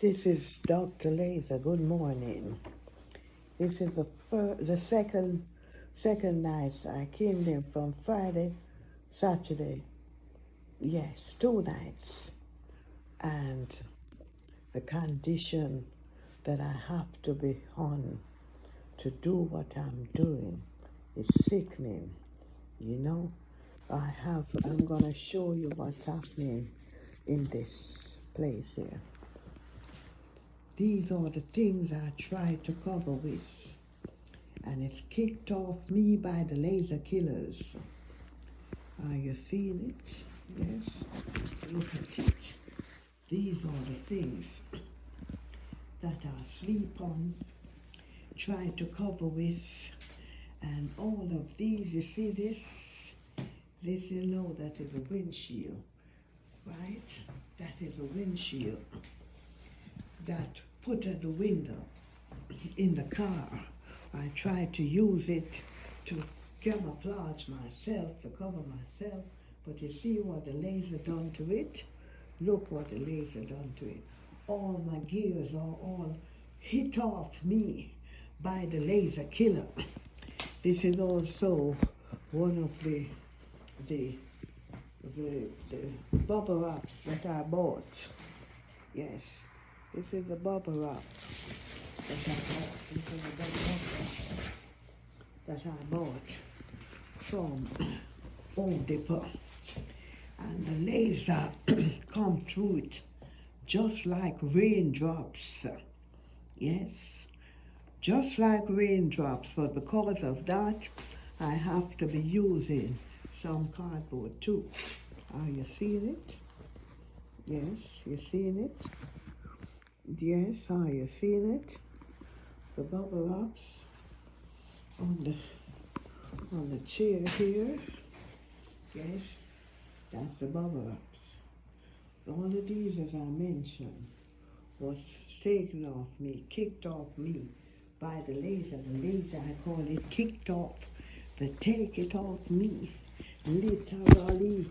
This is Dr. Laser. Good morning. This is the second night. I came there from Friday, Saturday. Yes, 2 nights. And the condition that I have to be on to do what I'm doing is sickening. You know, I'm going to show you what's happening in this place here. These are the things I try to cover with, and it's kicked off me by the laser killers. Are you seeing it? Yes? Look at it. These are the things that I sleep on, try to cover with, and all of these, you see this? This, you know, that is a windshield, right? That is a windshield that put at the window in the car. I try to use it to camouflage myself, to cover myself, but you see what the laser done to it? Look what the laser done to it. All my gears are all hit off me by the laser killer. This is also one of the bubble wraps that I bought. Yes, this is a bubble wrap that I bought. This is a bubble wrap that I bought from Home Depot. And the laser come through it just like raindrops. Yes, just like raindrops, but because of that, I have to be using some cardboard too. Are you seeing it? Yes, you seeing it? Yes, are you seeing it? The bubble wraps on the chair here. Yes, that's the bubble wraps. All of these, as I mentioned, was taken off me, kicked off me by the laser. The laser, I call it, kicked off. The take it off me. Literally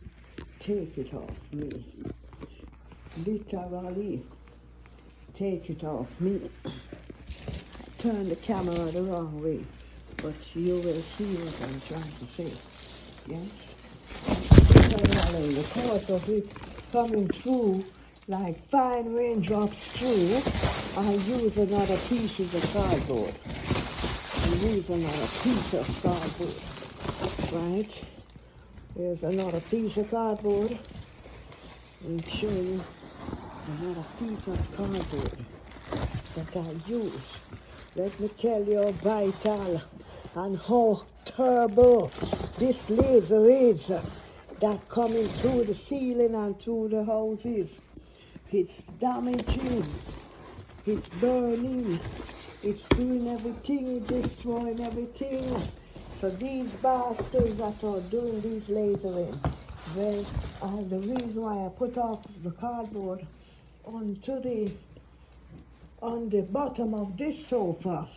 take it off me. Literally take it off me. I turned the camera the wrong way, but you will see what I'm trying to say. Yes? Literally, because of it coming through like fine raindrops through, I use another piece of the cardboard. I use another piece of cardboard. Right? Here's another piece of cardboard. I'll show you another piece of cardboard that I use. Let me tell you how vital and how terrible this laser is that coming through the ceiling and through the houses. It's damaging, it's burning, it's doing everything, it's destroying everything. So these bastards that are doing these lasering, well, the reason why I put off the cardboard on the bottom of this sofa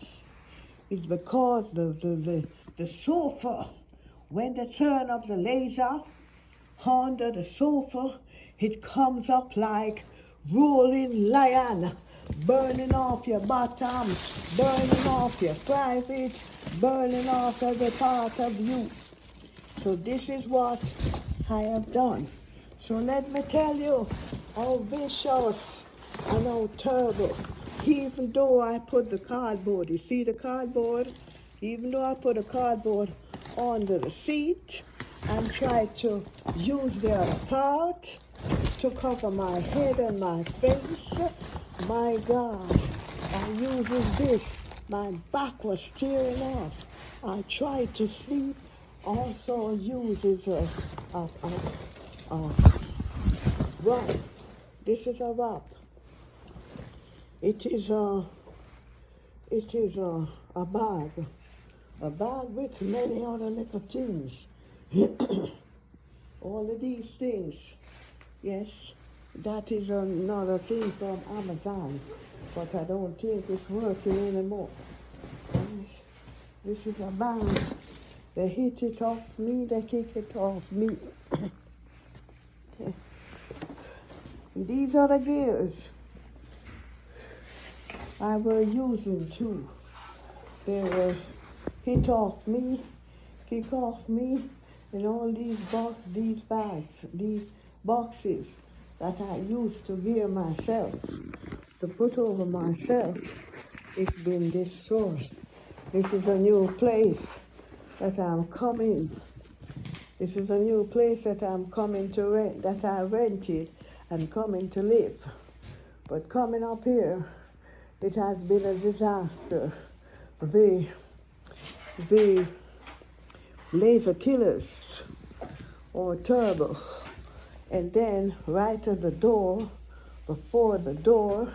is because the sofa, when they turn up the laser under the sofa, it comes up like rolling lion, burning off your bottom, burning off your private, burning off every part of you. So this is what I have done. So let me tell you how vicious and how terrible. Even though I put the cardboard, you see the cardboard? Even though I put the cardboard under the seat and try to use the other part to cover my head and my face, my God, I using this. My back was tearing off. I tried to sleep. Also uses a wrap. This is a wrap. It is a bag with many other little things. All of these things. Yes, that is another thing from Amazon, but I don't think it's working anymore. Yes. This is a bag. They hit it off me, they kick it off me. These are the gears. I were using too. They were kick off me, and all these bags, these boxes that I used to wear myself, to put over myself, it's been destroyed. This is a new place that I'm coming. This is a new place that I'm coming to rent, that I rented and coming to live. But coming up here, it has been a disaster. The laser killers are terrible. And then right at the door, before the door,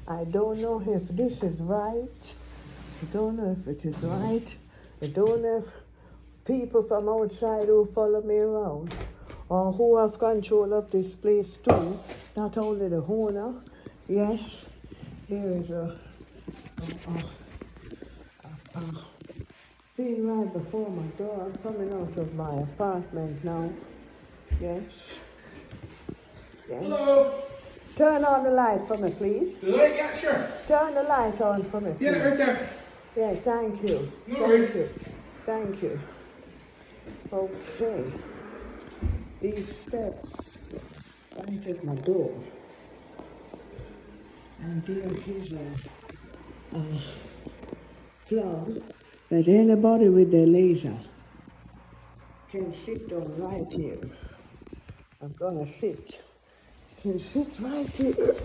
I don't know if this is right. I don't know if it is right. I don't know if people from outside who follow me around or who have control of this place too, not only the owner. Yes, there is a thing right before my door. I'm coming out of my apartment now. Yes. Yes. Hello. Turn on the light for me, please. The light? Yeah, sure. Turn the light on for me, please. Yeah, right there. Yeah, thank you. No worries. Thank you. Thank you. Okay. These steps right at my door. And there is a plug that anybody with their laser can sit down right here. I'm gonna sit. Can sit right here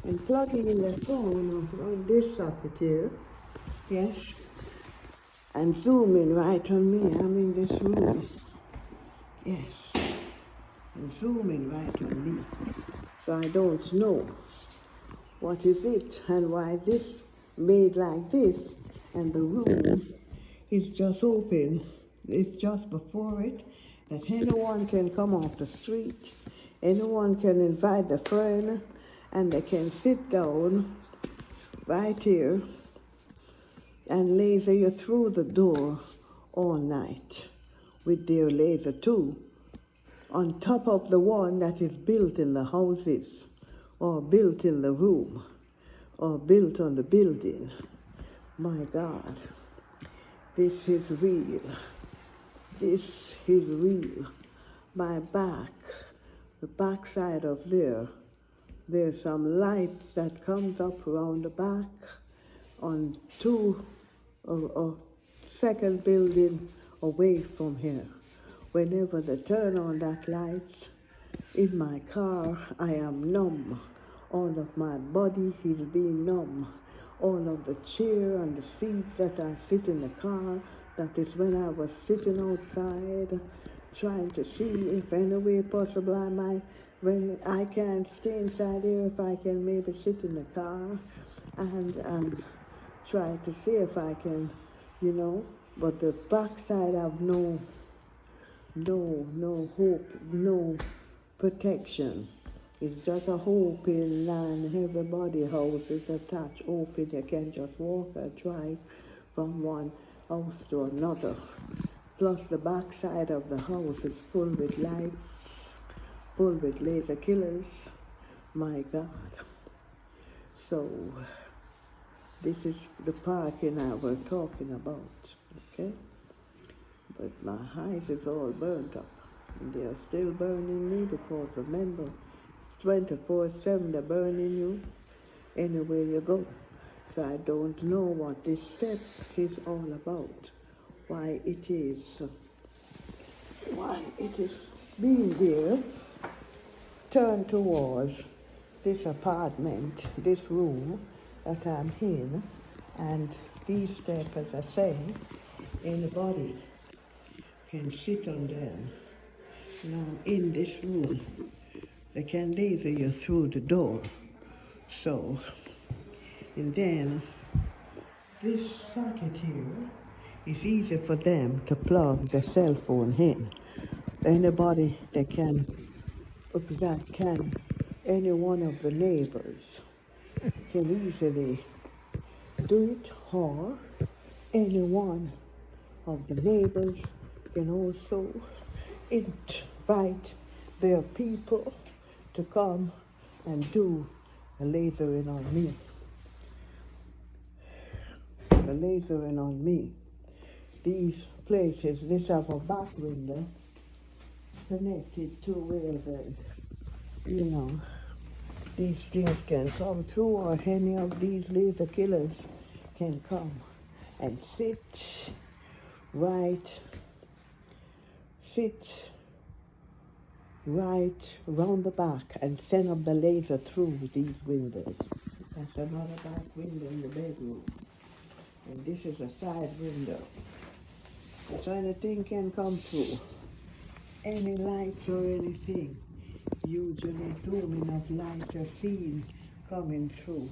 and plug in the phone on this socket here. Yes. And zoom in right on me. I'm in this room. Yes. And zoom in right on me. So I don't know what is it and why this made like this, and the room is just open. It's just before it that anyone can come off the street, anyone can invite a friend, and they can sit down right here and laser you through the door all night with their laser too, on top of the one that is built in the houses or built in the room or built on the building. My God, this is real. This is real. My back, the backside of there's some lights that comes up around the back on second building away from here. Whenever they turn on that lights, in my car, I am numb. All of my body is being numb. All of the chair and the seats that I sit in the car, that is when I was sitting outside, trying to see if any way possible I might, when I can't stay inside here, if I can maybe sit in the car and try to see if I can, but the backside have no hope, no protection. It's just a open land. Everybody house is attached, open. You can just walk or drive from one house to another. Plus the backside of the house is full with lights, full with laser killers. My God. So this is the parking I was talking about, okay? But my eyes is all burnt up. And they are still burning me because remember, 24/7 they're burning you anywhere you go. So I don't know what this step is all about. Why it is being there, turned towards this apartment, this room that I'm in, and these steps, as I say, anybody can sit on them. Now I'm in this room. They can laser you through the door. So, and then this socket here is easy for them to plug the cell phone in. Anybody any one of the neighbors can easily do it, or any one of the neighbors can also invite their people to come and do a lasering on me. lasering on me. These places, this have a back window connected to where these things can come through, or any of these laser killers can come and sit right round the back and send up the laser through these windows. That's another back window in the bedroom. And this is a side window. So anything can come through. Any lights or anything. Usually zooming of lights are seen coming through.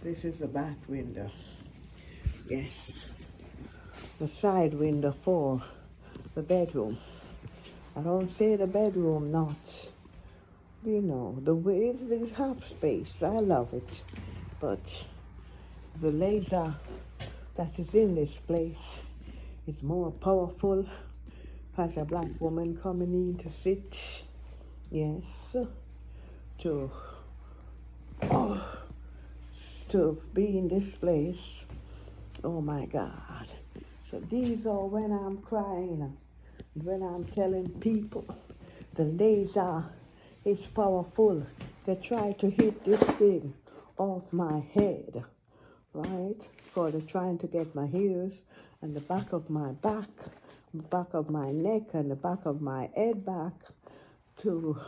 This is the back window. Yes. The side window for the bedroom. I don't say the bedroom not, the way there's half space. I love it. But the laser that is in this place is more powerful as a black woman coming in to sit, yes, to be in this place. Oh my God. So these are when I'm crying, when I'm telling people the laser is powerful. They try to hit this thing off my head, right? For they're trying to get my ears and the back of my back, the back of my neck and the back of my head back to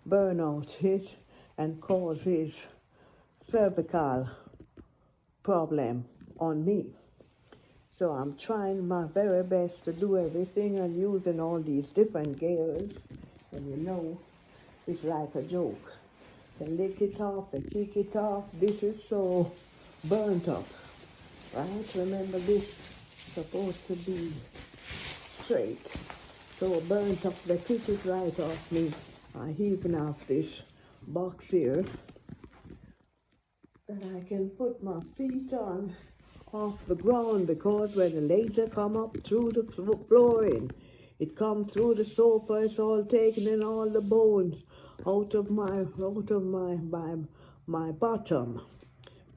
burn out it and cause his cervical problem on me. So I'm trying my very best to do everything and using all these different gears. And it's like a joke. They lick it off, they kick it off. This is so burnt up, right? Remember, this is supposed to be straight. So burnt up, they kick it right off me. I even have this box here that I can put my feet on off the ground, because when the laser come up through the flooring, it come through the sofa, it's all taken in all the bones out of my bottom.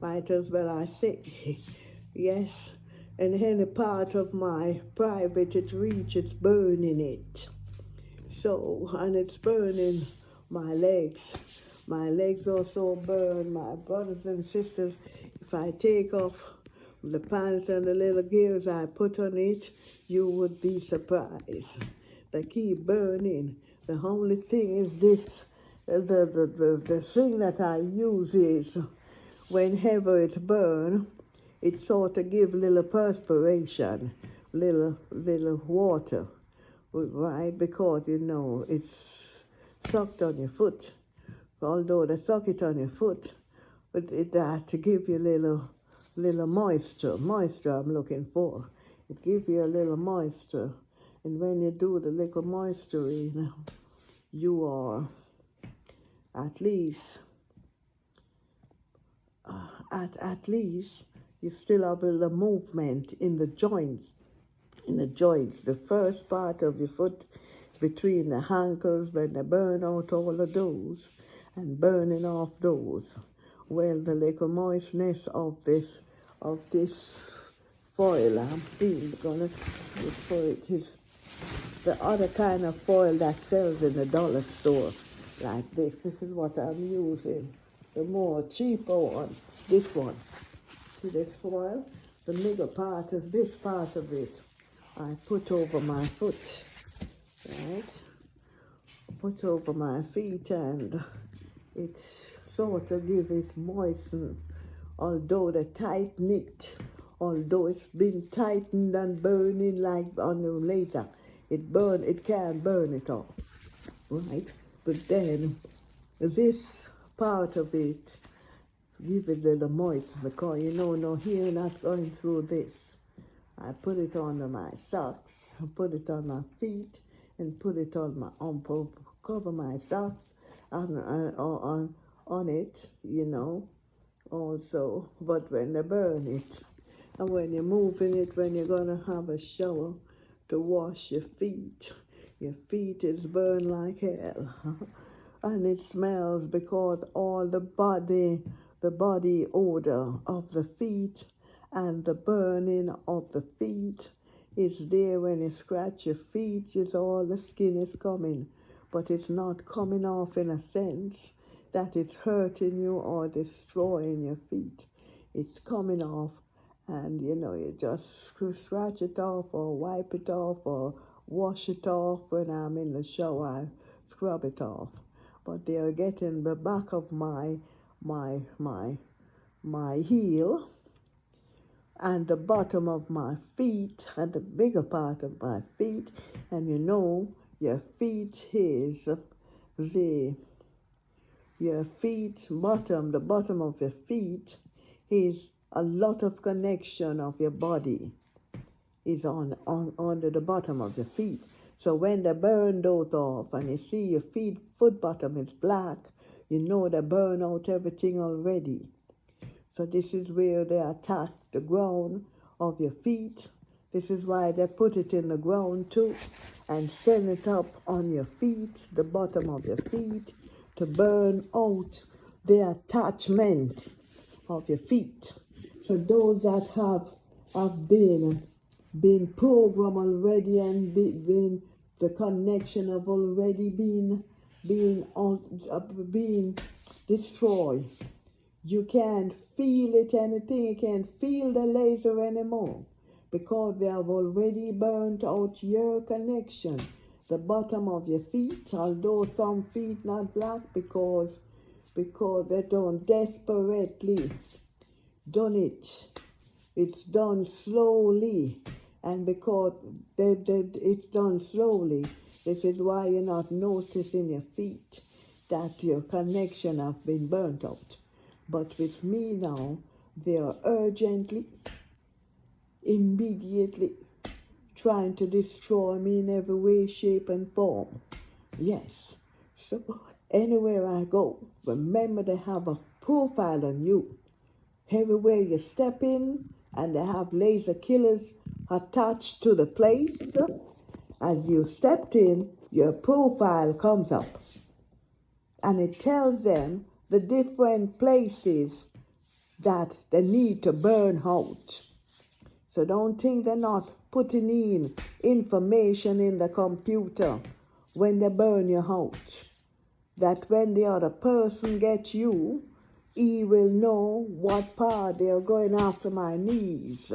Might as well I say, yes, and any part of my private it reach, it's burning it. So, and it's burning my legs. My legs also burn. My brothers and sisters, if I take off the pants and the little gears I put on it, you would be surprised. They keep burning. The only thing is this, the thing that I use is whenever it burn, it sort of give little perspiration, little water, right? Because, it's sucked on your foot. Although they suck it on your foot, but it to give you little moisture I'm looking for. It gives you a little moisture, and when you do the little moisturing, you are at least you still have a little movement in the joints. The first part of your foot between the ankles, when they burn out all of those and burning off those. Well, the little moistness of this foil I'm seeing gonna look for it is the other kind of foil that sells in the dollar store like this. This is what I'm using. The more cheaper one, this one. See this foil? The middle part of this part of it I put over my foot, right? Put over my feet, and it sort of give it moisten. Although the tighten it, although it's been tightened and burning like on the laser, it can't burn it off, right? But then this part of it give it a little moist, because no hair not going through this. I put it under my socks, I put it on my feet, and put it on my cover my socks on it, also. But when they burn it, and when you're moving it, when you're gonna have a shower to wash your feet is burned like hell. And it smells, because all the body odor of the feet And the burning of the feet is there when you scratch your feet, is all the skin is coming, but it's not coming off in a sense that it's hurting you or destroying your feet. It's coming off, and you just scratch it off or wipe it off or wash it off. When I'm in the shower, I scrub it off. But they are getting the back of my heel and the bottom of my feet and the bigger part of my feet. And your feet is the bottom of your feet is a lot of connection of your body is on under the bottom of your feet. So when they burn those off and you see your foot bottom is black, they burn out everything already. So this is where they attack the ground of your feet. This is why they put it in the ground too and send it up on your feet, the bottom of your feet, to burn out the attachment of your feet. So those that have been programmed already and been the connection have already been destroyed. You can't feel it anything. You can't feel the laser anymore because they have already burnt out your connection. The bottom of your feet, although some feet not black because they don't desperately done it. It's done slowly, and because it's done slowly, this is why you're not noticing your feet that your connection have been burnt out. But with me now, they are urgently, immediately trying to destroy me in every way, shape, and form. Yes. So anywhere I go, remember they have a profile on you. Everywhere you step in, and they have laser killers attached to the place. As you stepped in, your profile comes up. And it tells them the different places that they need to burn out. So don't think they're not putting in information in the computer when they burn you out. That when the other person gets you, he will know what part they are going after my knees.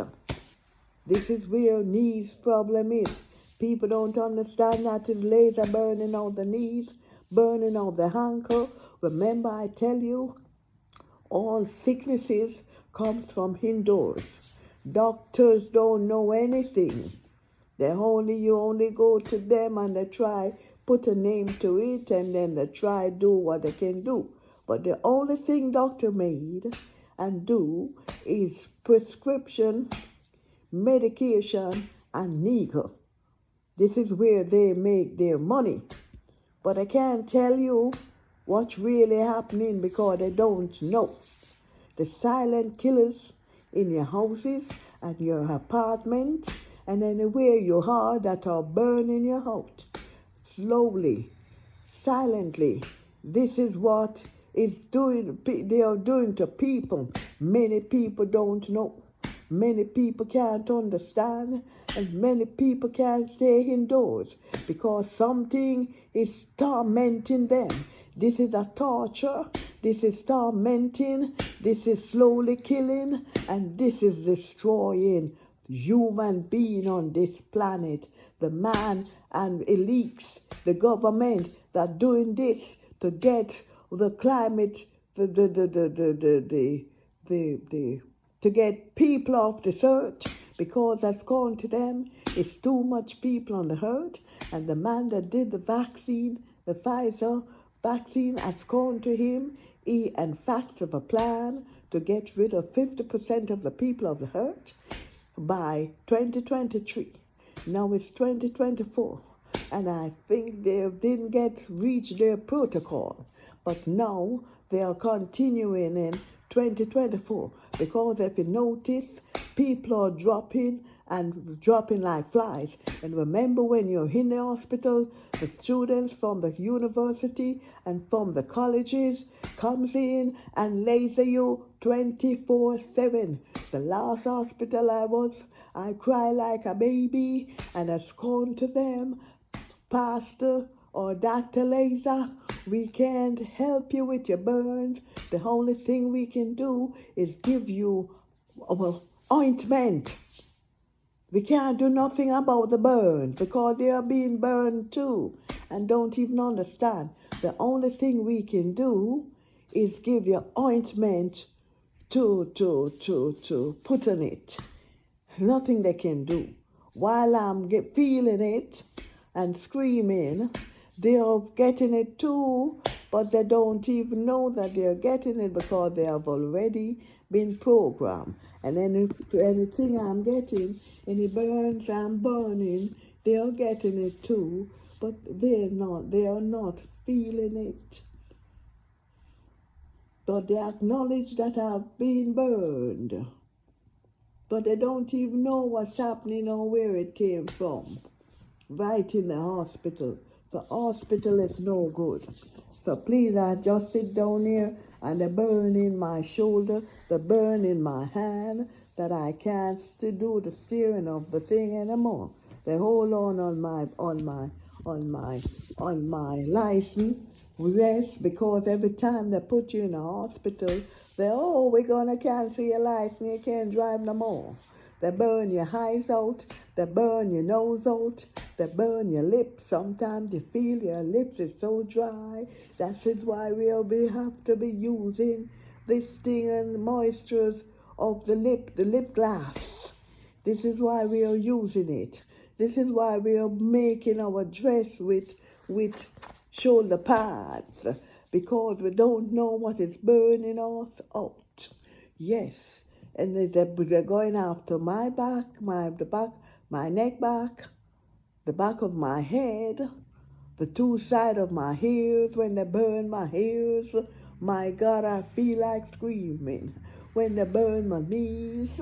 This is where knees problem is. People don't understand that it's laser burning out the knees, burning out the ankle. Remember I tell you, all sicknesses comes from indoors. Doctors don't know anything. You only go to them and they try put a name to it and then they try do what they can do. But the only thing doctor made and do is prescription, medication, and needle. This is where they make their money. But I can't tell you what's really happening because they don't know. The silent killers in your houses and your apartment and anywhere you are that are burning your house. Slowly, silently, this is what they are doing to people. Many people don't know. Many people can't understand, and many people can't stay indoors because something is tormenting them. This is a torture, this is tormenting, this is slowly killing, and this is destroying human being on this planet. The man and elites, the government that are doing this to get the climate, to get people off this earth, because that's gone to them. It's too much people on the earth, and the man that did the vaccine, the Pfizer vaccine, has gone to him. He in fact have a plan to get rid of 50% of the people of the earth by 2023. Now it's 2024, and I think they didn't reach their protocol, but now they are continuing in 2024, because if you notice, people are dropping and dropping like flies. And remember, when you're in the hospital, the students from the university and from the colleges comes in and laser you 24/7. The last hospital I cry like a baby, and I scorn to them, Pastor or Dr. Laser, we can't help you with your burns. The only thing we can do is give you ointment. We can't do nothing about the burn because they are being burned too and don't even understand. The only thing we can do is give you ointment to put on it. Nothing they can do. While I'm feeling it and screaming, they are getting it too, but they don't even know that they are getting it because they have already been programmed. And anything I'm getting, any burns I'm burning, they are getting it too, but they are not feeling it. But they acknowledge that I've been burned, but they don't even know what's happening or where it came from. Right in the hospital. The hospital is no good. So please, I just sit down here and the burn in my shoulder, the burn in my hand, that I can't do the steering of the thing anymore. They hold on my license. Yes, because every time they put you in a hospital, we're gonna cancel your license, you can't drive no more. They burn your eyes out, they burn your nose out, they burn your lips. Sometimes you feel your lips is so dry. That's why we have to be using this thing and moistures of the lip gloss. This is why we are using it. This is why we are making our dress with shoulder pads, because we don't know what is burning us out. Yes. And they're going after my back, my neck back, the back of my head, the two sides of my ears. When they burn my ears, my God, I feel like screaming. When they burn my knees,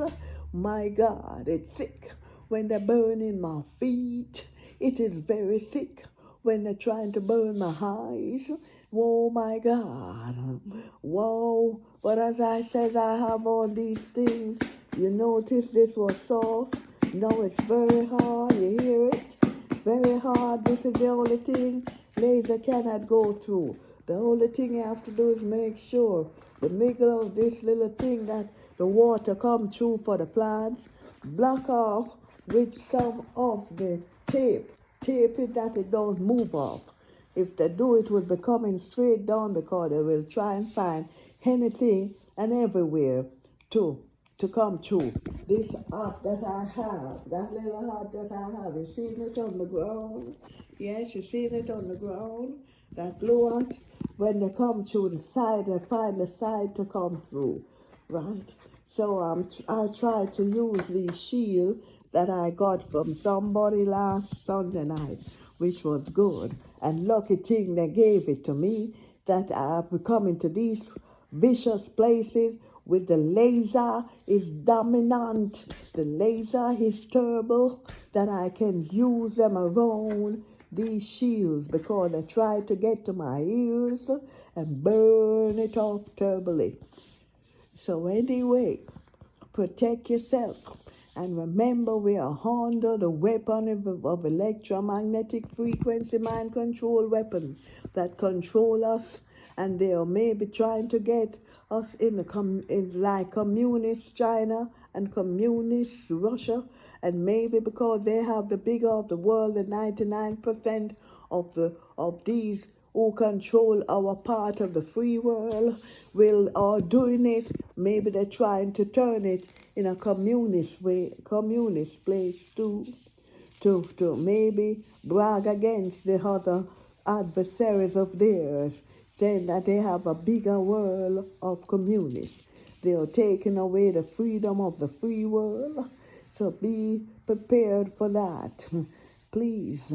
my God, it's sick. When they burn in my feet, it is very sick. When they're trying to burn my eyes, oh my God, whoa. But as I said, I have all these things. You notice this was soft. No, it's very hard. You hear it? Very hard. This is the only thing laser cannot go through. The only thing you have to do is make sure the middle of this little thing that the water come through for the plants, block off with some of the tape. Tape it that it don't move off. If they do, it will be coming straight down because they will try and find anything and everywhere to come through. This art that I have, that little art that I have, you seen it on the ground? Yes, you seen it on the ground? That blue art? When they come through the side, they find the side to come through, right? So I try to use these shield that I got from somebody last Sunday night, which was good. And lucky thing they gave it to me, that I've come into these vicious places with the laser is dominant. The laser is terrible, that I can use them around these shields because they try to get to my ears and burn it off terribly. So anyway, protect yourself. And remember, we are under the weapon of electromagnetic frequency mind control weapon that control us. And they are maybe trying to get us in like communist China and communist Russia. And maybe because they have the bigger of the world, the 99% of these who control our part of the free world are doing it. Maybe they're trying to turn it in a communist way, communist place too, to maybe brag against the other adversaries of theirs, saying that they have a bigger world of communists. They are taking away the freedom of the free world. So be prepared for that, please.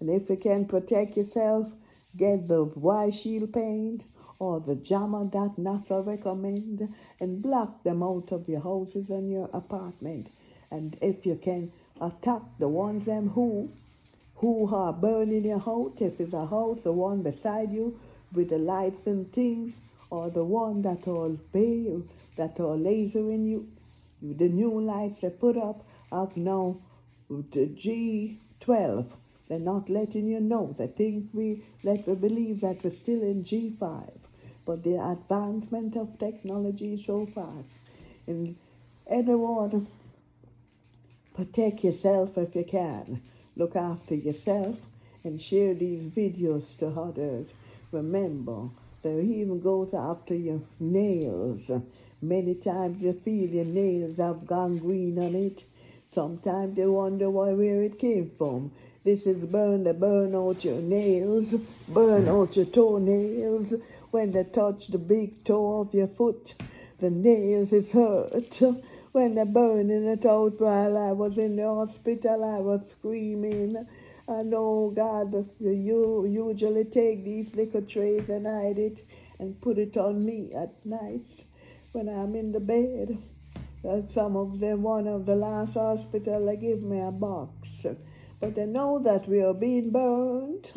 And if you can protect yourself, get the Y shield paint or the jammer that NASA recommend and block them out of your houses and your apartment. And if you can attack the ones them who are burning your house, if it's a house, the one beside you with the lights and things, or the one that all bay, that all lasering you, the new lights they put up have now the G12. They're not letting you know. They think we believe that we're still in G5. But the advancement of technology is so fast. And anyone, protect yourself if you can. Look after yourself and share these videos to others. Remember, they even goes after your nails. Many times you feel your nails have gangrene on it. Sometimes you wonder where it came from. This is they burn out your nails, burn out your toenails. When they touch the big toe of your foot, the nails is hurt. When they're burning it out while I was in the hospital, I was screaming. I know, God, you usually take these little trays and hide it and put it on me at night when I'm in the bed. Some of them, one of the last hospital, they give me a box. But they know that we are being burned,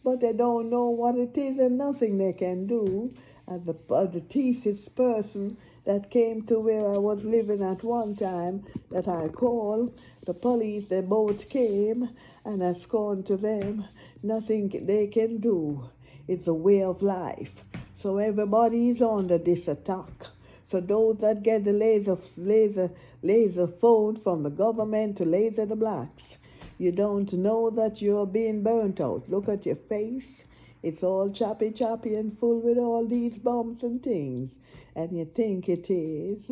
but they don't know what it is and nothing they can do. As the thesis person that came to where I was living at one time, that I called, the police, they both came, and I scorned to them. Nothing they can do. It's a way of life. So everybody is under this attack. So those that get the laser phone from the government to laser the blacks, you don't know that you're being burnt out. Look at your face. It's all choppy and full with all these bumps and things. And you think it is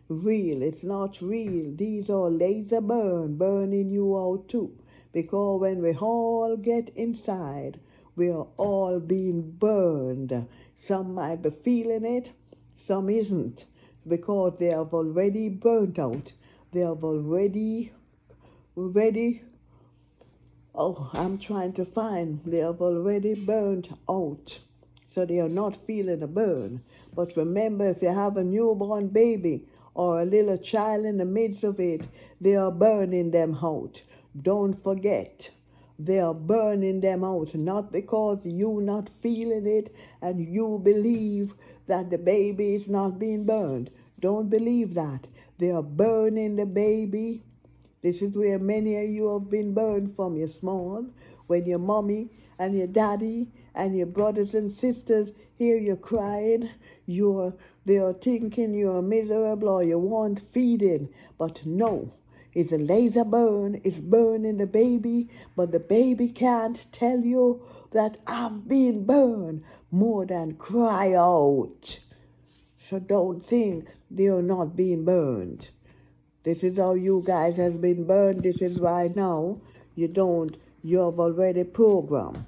real. It's not real. These are laser burning you out too. Because when we all get inside, we are all being burned. Some might be feeling it, some isn't, because they have already burnt out. They have already they have already burnt out. So they are not feeling a burn. But remember, if you have a newborn baby or a little child in the midst of it, they are burning them out. Don't forget. They are burning them out, not because you not feeling it and you believe that the baby is not being burned. Don't believe that. They are burning the baby. This is where many of you have been burned from your small, when your mommy and your daddy and your brothers and sisters hear you crying, they are thinking you're miserable or you want feeding. But no, it's a laser burn. It's burning the baby, but the baby can't tell you that I've been burned more than cry out. So don't think they're not being burned. This is how you guys has been burned. This is why now you have already programmed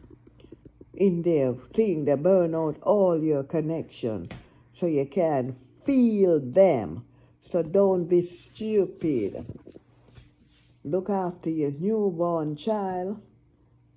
in their thing they burn out all your connection so you can feel them. So don't be stupid. Look after your newborn child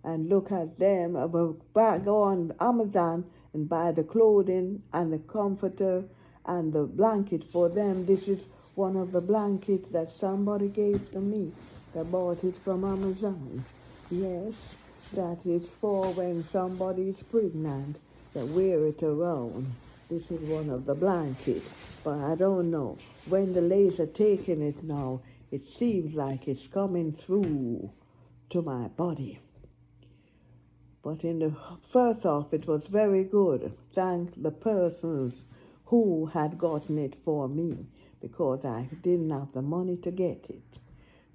and look at them. Go on Amazon and buy the clothing and the comforter and the blanket for them. This is one of the blankets that somebody gave to me. They bought it from Amazon. Yes, that is for when somebody is pregnant. They wear it around. This is one of the blankets. But I don't know. When the laser taking it now, it seems like it's coming through to my body. But in the first off, it was very good. Thank the persons who had gotten it for me, because I didn't have the money to get it.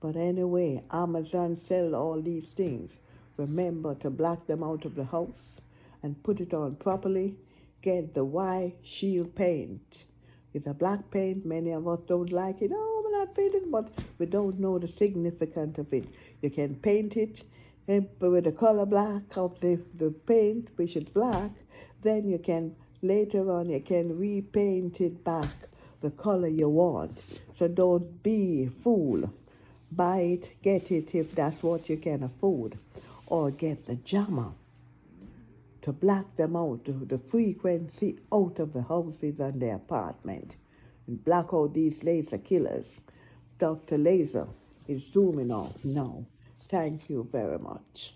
But anyway, Amazon sell all these things. Remember to black them out of the house and put it on properly. Get the white shield paint. It's a black paint. Many of us don't like it. Oh, we're not painting, but we don't know the significance of it. You can paint it with the color black of the paint, which is black. Then you can, later on, you can repaint it back the color you want. So don't be a fool. Buy it, get it if that's what you can afford. Or get the jammer to black them out, the frequency out of the houses and the apartment. And black out these laser killers. Dr. Laser is zooming off now. Thank you very much.